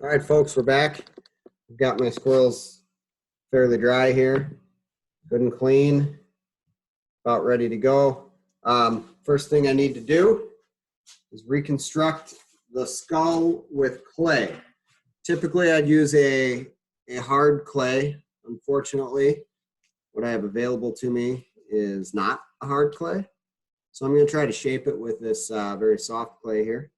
All right, folks, we're back. I've got my squirrels fairly dry here, good and clean, about ready to go. First thing I need to do is reconstruct the skull with clay. Typically, I'd use a hard clay. Unfortunately, what I have available to me is not a hard clay. So I'm going to try to shape it with this very soft clay here.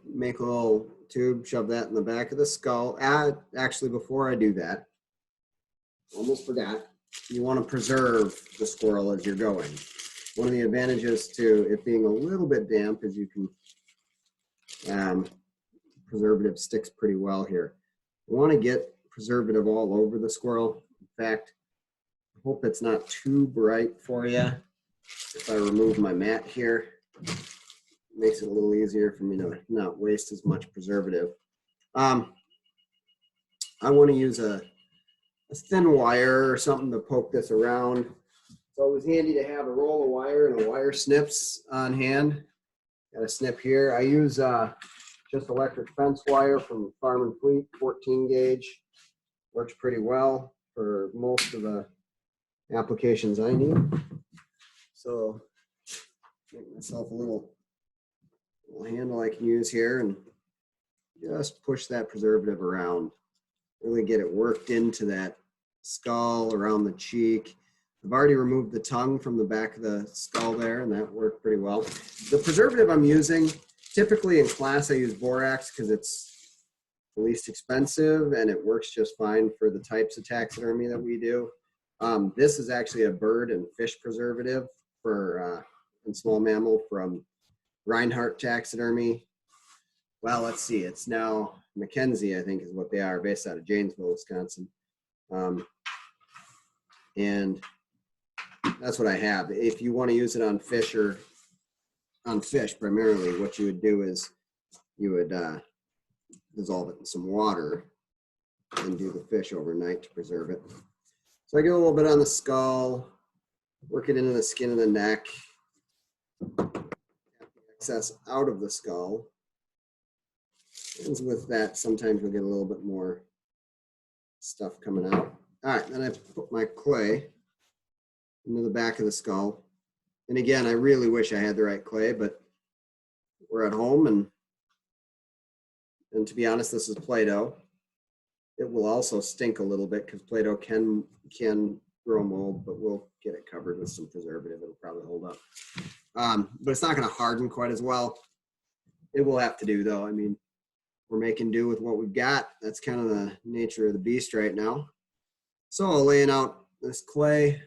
Make a little tube, shove that in the back of the skull. Actually, before I do that, almost forgot, you want to preserve the squirrel as you're going. One of the advantages to it being a little bit damp is you can, preservative sticks pretty well here. You want to get preservative all over the squirrel. In fact, I hope it's not too bright for you. If I remove my mat here, makes it a little easier for me to not waste as much preservative. I want to use a thin wire or something to poke this around. It's always handy to have a roll of wire and a wire snips on hand. Got a snip here. I use just electric fence wire from Farm and Fleet, 14 gauge. Works pretty well for most of the applications I need. So make myself a little handle I can use here and just push that preservative around. Really get it worked into that skull, around the cheek. I've already removed the tongue from the back of the skull there, and that worked pretty well. The preservative I'm using, typically in class I use borax because it's the least expensive and it works just fine for the types of taxidermy that we do. This is actually a bird and fish preservative for and small mammal from Reinhardt Taxidermy. Well, let's see, it's now Mackenzie, I think is what they are, based out of Janesville, Wisconsin. And that's what I have. If you want to use it on fish or on fish primarily, what you would do is you would dissolve it in some water and do the fish overnight to preserve it. So I get a little bit on the skull, work it into the skin of the neck, excess out of the skull. And with that, sometimes you'll get a little bit more stuff coming out. All right, then I put my clay into the back of the skull. And again, I really wish I had the right clay, but we're at home, and to be honest, this is Play-Doh. It will also stink a little bit because Play-Doh can grow mold, but we'll get it covered with some preservative. It'll probably hold up. But it's not going to harden quite as well. It will have to do, though. I mean, we're making do with what we've got. That's kind of the nature of the beast right now. So laying out this clay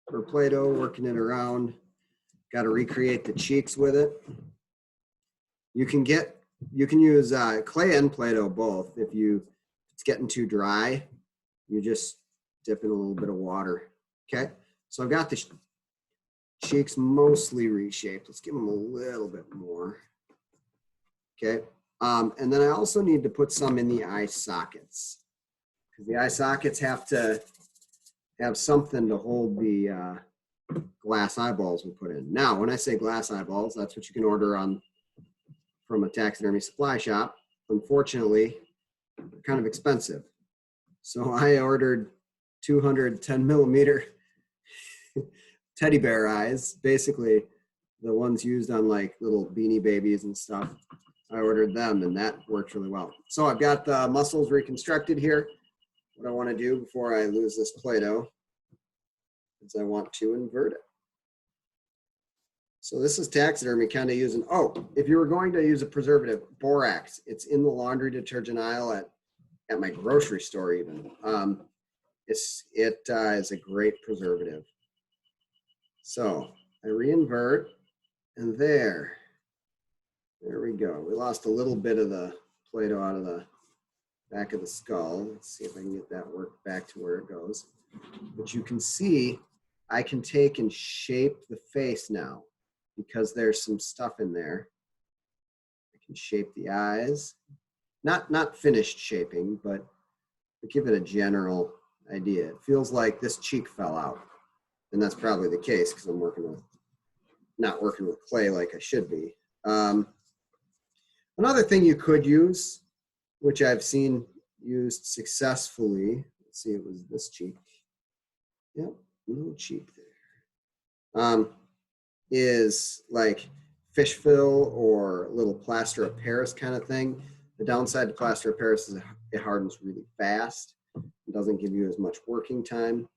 for Play-Doh, working it around. Got to recreate the cheeks with it. You can use clay and Play-Doh both. If it's getting too dry, you just dip in a little bit of water. Okay, so I've got the cheeks mostly reshaped. Let's give them a little bit more. Okay, and then I also need to put some in the eye sockets because the eye sockets have to have something to hold the glass eyeballs we put in. Now, when I say glass eyeballs, that's what you can order from a taxidermy supply shop. Unfortunately, they're kind of expensive. So I ordered 210 millimeter teddy bear eyes, basically the ones used on like little Beanie Babies and stuff. I ordered them and that worked really well. So I've got the muscles reconstructed here. What I want to do before I lose this Play-Doh is I want to invert it. So this is taxidermy kind of using, if you were going to use a preservative, borax, it's in the laundry detergent aisle at my grocery store even. It is a great preservative. So I reinvert and there we go. We lost a little bit of the Play-Doh out of the back of the skull. Let's see if I can get that work back to where it goes. But you can see I can take and shape the face now because there's some stuff in there. I can shape the eyes. Not finished shaping, but give it a general idea. It feels like this cheek fell out. And that's probably the case because I'm not working with clay like I should be. Another thing you could use, which I've seen used successfully, let's see, it was this cheek. Yep, no cheek there. Is like fish fill or little plaster of Paris kind of thing. The downside to plaster of Paris is it hardens really fast. It doesn't give you as much working time,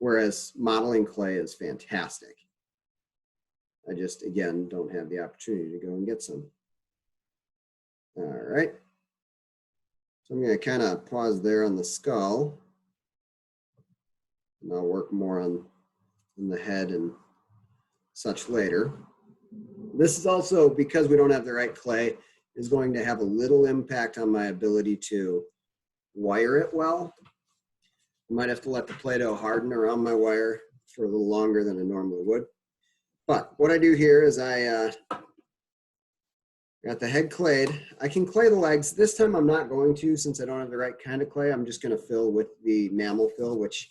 whereas modeling clay is fantastic. I just, again, don't have the opportunity to go and get some. All right. So I'm going to kind of pause there on the skull. And I'll work more on the head and such later. This is also, because we don't have the right clay, is going to have a little impact on my ability to wire it well. I might have to let the Play-Doh harden around my wire for a little longer than I normally would. But what I do here is I got the head clayed. I can clay the legs. This time I'm not going to, since I don't have the right kind of clay. I'm just going to fill with the mammal fill, which,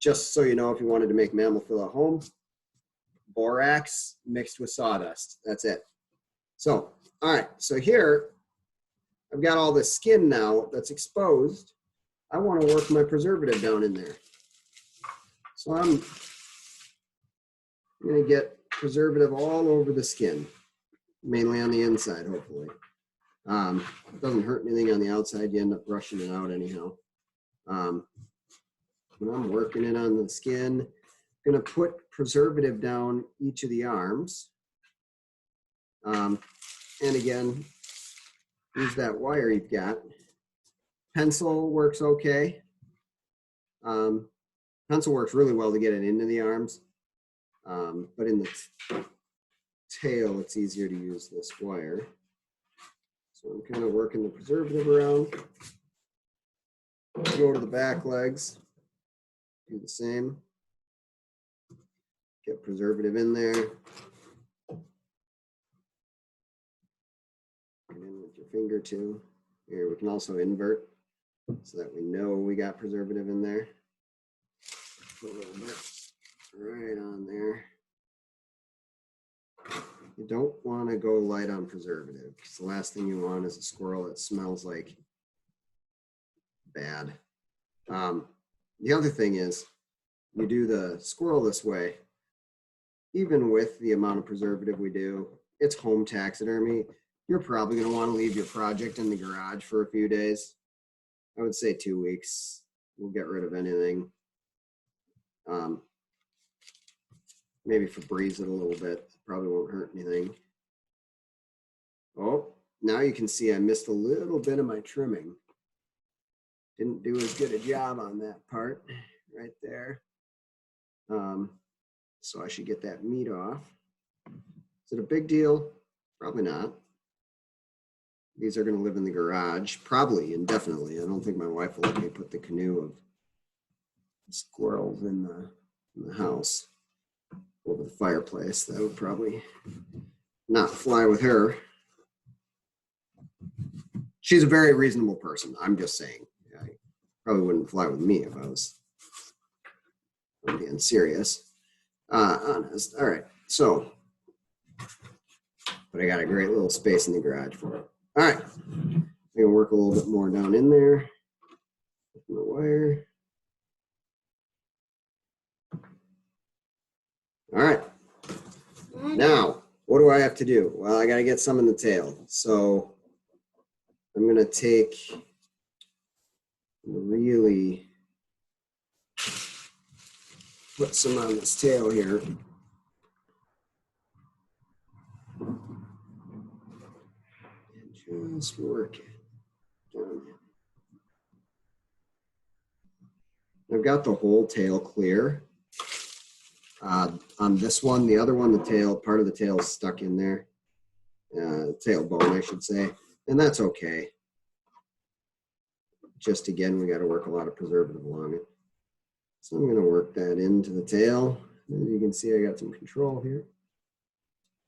just so you know, if you wanted to make mammal fill at home, borax mixed with sawdust. That's it. So, all right. So here, I've got all the skin now that's exposed. I want to work my preservative down in there. So I'm going to get preservative all over the skin, mainly on the inside, hopefully. It doesn't hurt anything on the outside. You end up brushing it out anyhow. When I'm working it on the skin, I'm going to put preservative down each of the arms. And again, use that wire you've got. Pencil works okay. Pencil works really well to get it into the arms. But in the tail, it's easier to use this wire. So I'm kind of working the preservative around. Go to the back legs. Do the same. Get preservative in there. Get in with your finger too. Here, we can also invert so that we know we got preservative in there. Put a little bit right on there. You don't want to go light on preservative, because the last thing you want is a squirrel that smells like bad. The other thing is, you do the squirrel this way, even with the amount of preservative we do, it's home taxidermy. You're probably going to want to leave your project in the garage for a few days. I would say 2 weeks. We'll get rid of anything. Maybe Febreze it a little bit. Probably won't hurt anything. Oh, now you can see I missed a little bit of my trimming. Didn't do as good a job on that part right there. So I should get that meat off. Is it a big deal? Probably not. These are going to live in the garage, probably indefinitely. I don't think my wife will let me put the canoe of squirrels in the house over the fireplace. That would probably not fly with her. She's a very reasonable person. I'm just saying. I probably wouldn't fly with me if I was being serious. Honest. All right. So, but I got a great little space in the garage for it. All right. I'm going to work a little bit more down in there with my wire. All right. Now, what do I have to do? Well, I got to get some in the tail. So I'm going to take really put some on this tail here. And just work it down. I've got the whole tail clear. On this one, the other one, the tail, part of the tail is stuck in there. Tailbone, I should say. And that's okay. Just again, we got to work a lot of preservative along it. So I'm going to work that into the tail. As you can see, I got some control here.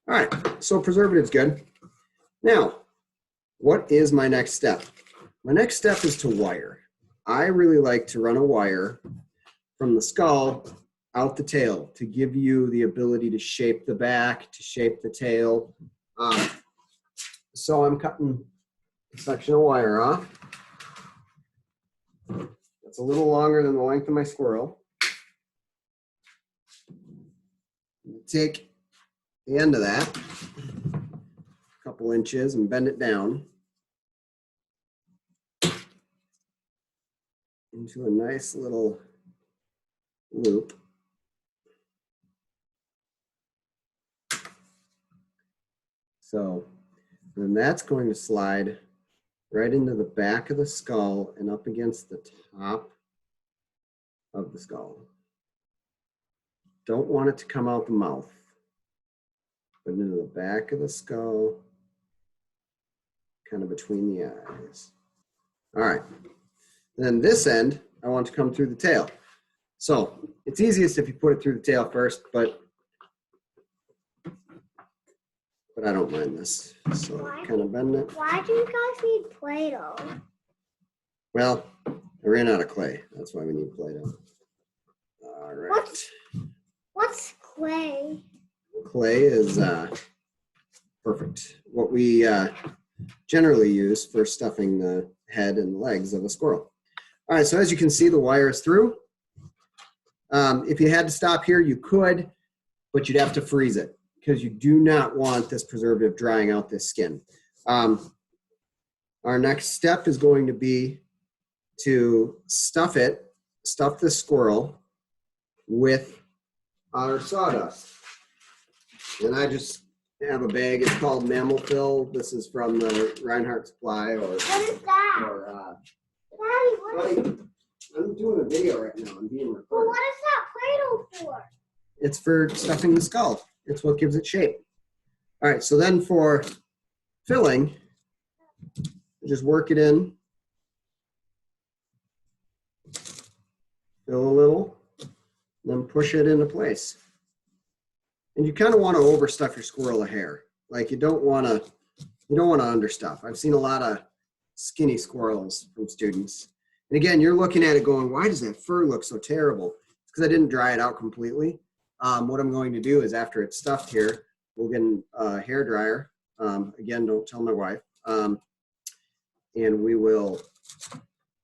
All right, so preservative's good. Now, what is my next step? My next step is to wire. I really like to run a wire from the skull out the tail to give you the ability to shape the back, to shape the tail. So I'm cutting a section of wire off. It's a little longer than the length of my squirrel. Take the end of that, a couple inches, and bend it down into a nice little loop. So then that's going to slide right into the back of the skull and up against the top of the skull. Don't want it to come out the mouth, but into the back of the skull, kind of between the eyes. All right. Then this end, I want to come through the tail. So it's easiest if you put it through the tail first, but I don't mind this. So kind of bend it. Why do you guys need Play-Doh? Well, I ran out of clay. That's why we need Play-Doh. All right. What's clay? Clay is perfect. What we generally use for stuffing the head and legs of a squirrel. All right, so as you can see, the wire is through. If you had to stop here, you could, but you'd have to freeze it because you do not want this preservative drying out this skin. Our next step is going to be to stuff the squirrel with our sawdust. And I just have a bag. It's called Mammal Fill. This is from the Reinhardt Supply. Or What is that? Daddy, what is I'm doing a video right now. I'm being Well, recorded. what is that Play-Doh for? It's for stuffing the skull. It's what gives it shape. All right, so then for filling, just work it in. Fill a little, then push it into place. And you kind of want to overstuff your squirrel a hair. Like you don't want to understuff. I've seen a lot of skinny squirrels from students. And again, you're looking at it going, why does that fur look so terrible? It's because I didn't dry it out completely. What I'm going to do is after it's stuffed here, we'll get a hair dryer. Again, don't tell my wife. And we will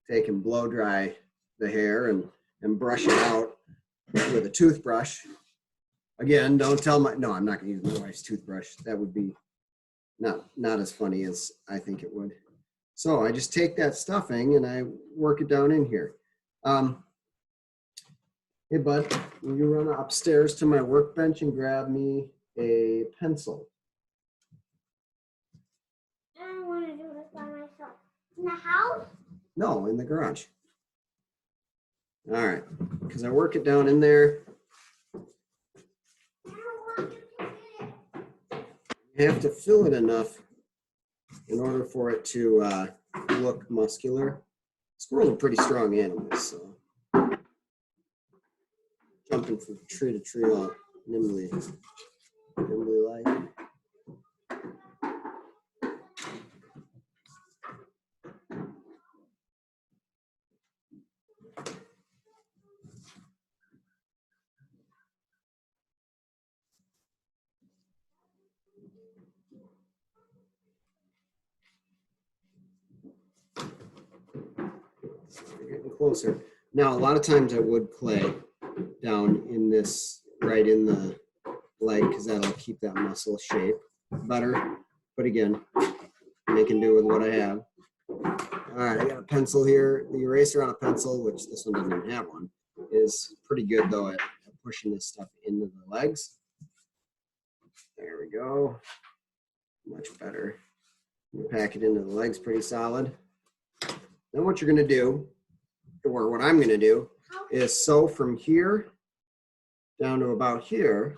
take and blow dry the hair and brush it out with a toothbrush. Again, don't tell no, I'm not gonna use my wife's toothbrush. That would be not as funny as I think it would. So I just take that stuffing and I work it down in here. Hey bud, will you run upstairs to my workbench and grab me a pencil? I don't want to do this by myself. In the house? No, in the garage. All right, because I work it down in there. I don't want you to get it. You have to fill it enough in order for it to look muscular. Squirrels are pretty strong animals, so jumping from tree to tree all nimbly like. We're getting closer. Now, a lot of times I would clay down in this, right in the leg, because that'll keep that muscle shape better. But again, making do with what I have. All right, I got a pencil here. The eraser on a pencil, which this one doesn't even have one, is pretty good though at pushing this stuff into the legs. There we go. Much better. You pack it into the legs pretty solid. Then what you're gonna do, or what I'm gonna do, is sew from here down to about here,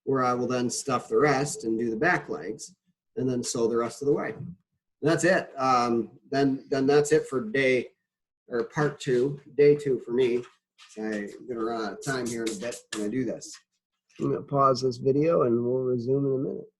where I will then stuff the rest and do the back legs, and then sew the rest of the way. And that's it. Then that's it for part two, day two for me. So I'm gonna run out of time here in a bit when I do this. I'm gonna pause this video and we'll resume in a minute.